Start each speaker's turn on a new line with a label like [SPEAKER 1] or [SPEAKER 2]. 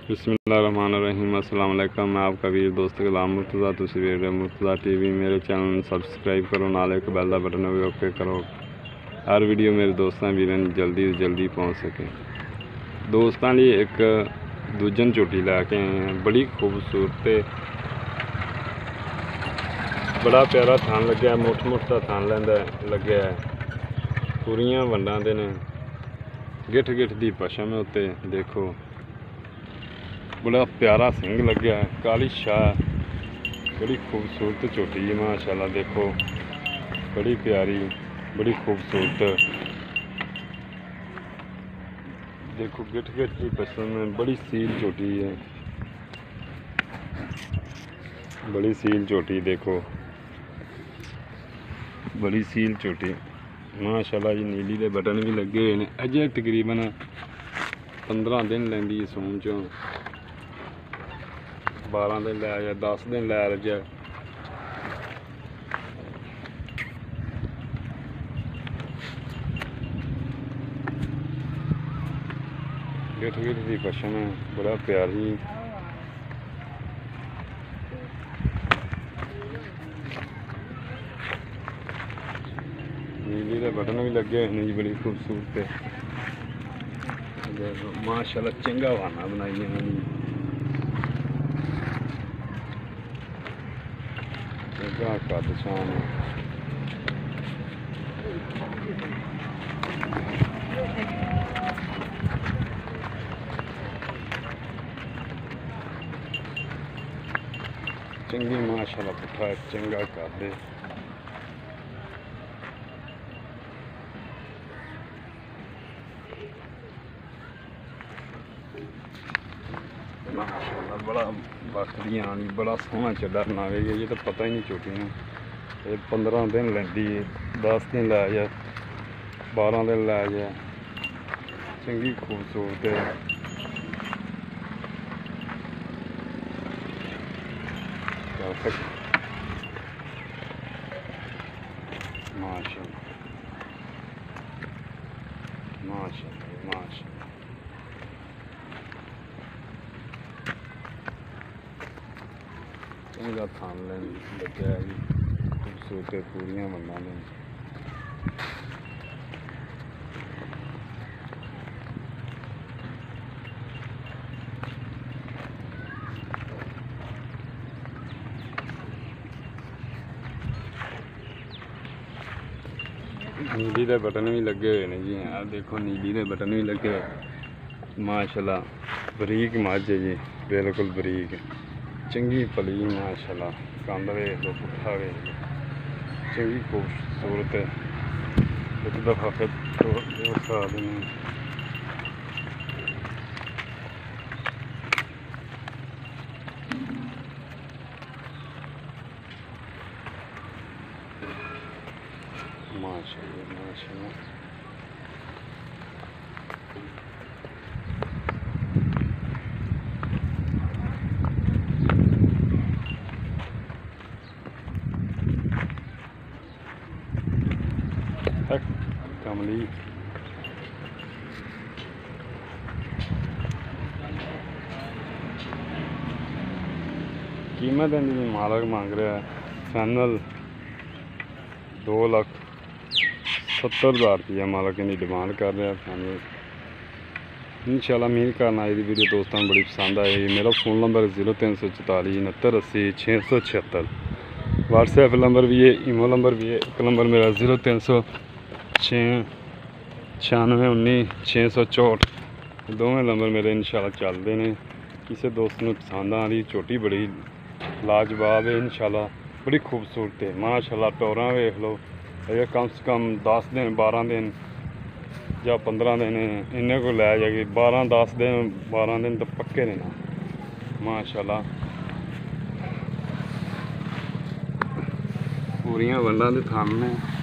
[SPEAKER 1] बिस्मिल्लाहिर्रहमानिर्रहीम। अस्सलाम वालेकुम। मैं आपका वीर दोस्त गुलाम मुर्तज़ा। तुसी वीर मुर्तज़ा टीवी। मेरे चैनल सबसक्राइब करो, नाल एक बैल दा बटन भी ओके करो। हर वीडियो मेरे दोस्तों वीरों जल्दी से जल्दी पहुँच सके। दोस्तों लिए एक दूजन झोटी लैके आए हैं। बड़ी खूबसूरत बड़ा प्यारा थान लग्या है, मुठ मुठ का थान लग्या है। पूरियां वंडां दे ने, गिठ गिठ दी पशम है उत्ते देखो। बड़ा प्यारा सिंग लग्या है, काली शाह, बड़ी खूबसूरत झोटी है माशाल्लाह। देखो बड़ी प्यारी, बड़ी खूबसूरत। देखो गिठ गिठ की पशम में बड़ी सील झोटी है, बड़ी सील झोटी। देखो बड़ी सील झोटी माशाल्लाह जी। नीली दे बटन भी लगे हुए हैं। अजे तकरीबन 15 दिन लैंदी है सून चों, 12 दिन लै जाए, 10 दिन लै जाए। गिठ गिठ दी पशम है, बड़ा प्यारी। नीली के बटन भी लगे हुए हैं जी, बड़ी खूबसूरत माशाल्लाह। चंगा बहाना बनाई है चंगा कद शान है। चंगी माशाल्लाह पुट्ठा है, चंगा कद है। माशाल्लाह बड़ा बकरी आनी, बड़ा सोहना चड्डा बनावेगी। ये तो पता ही नहीं छोटी ने। ये 15 दिन लैंदी है, 10 दिन लै जाए, 12 दिन लै जाए। चंगी खूबसूरत है। माशाल्लाह माशाल्लाह माशाल्लाह। चंगा थान लग्या है जी, खूबसूरत पूरियां वंडां ने। नीली के बटन भी लगे हुए हैं जी। आप देखो नीली के बटन भी लगे हुए माशाल्लाह। बरीक मझ है जी, बिल्कुल बरीक, चंगी पली माशाल्लाह। कंध वेख लो, पुट्ठा वेख लो, चंगी खूबसूरत है। एक दफ़ा फिर दिखा दें। माशाल्लाह माशाल्लाह। कमली कीमत इनकी मालक मांग रहा है फाइनल 2,70,000 रुपया मालक इनकी डिमांड कर रहा है फाइनल। इंशाल्लाह उम्मीद करना ये वीडियो दोस्तों बड़ी पसंद आएगी। मेरा फ़ोन नंबर 0344 69 80 676। व्हाट्सएप नंबर भी है, ईमो नंबर भी है। एक नंबर मेरा 0306 96 19 664। दोवें नंबर मेरे इंशाल्लाह चलते हैं। किसी दोस्त को पसंद आ रही झोटी बड़ी लाजवाब है इंशाल्लाह, बड़ी खूबसूरत है माशाल्लाह। टोरा वेख लो, ये कम से कम 10 दिन 12 दिन या 15 दिन इन्हें को लै जाएगी। 10 दिन 12 दिन तो पक्के ने माशाल्लाह। पूरियां वंडां दे थान ने।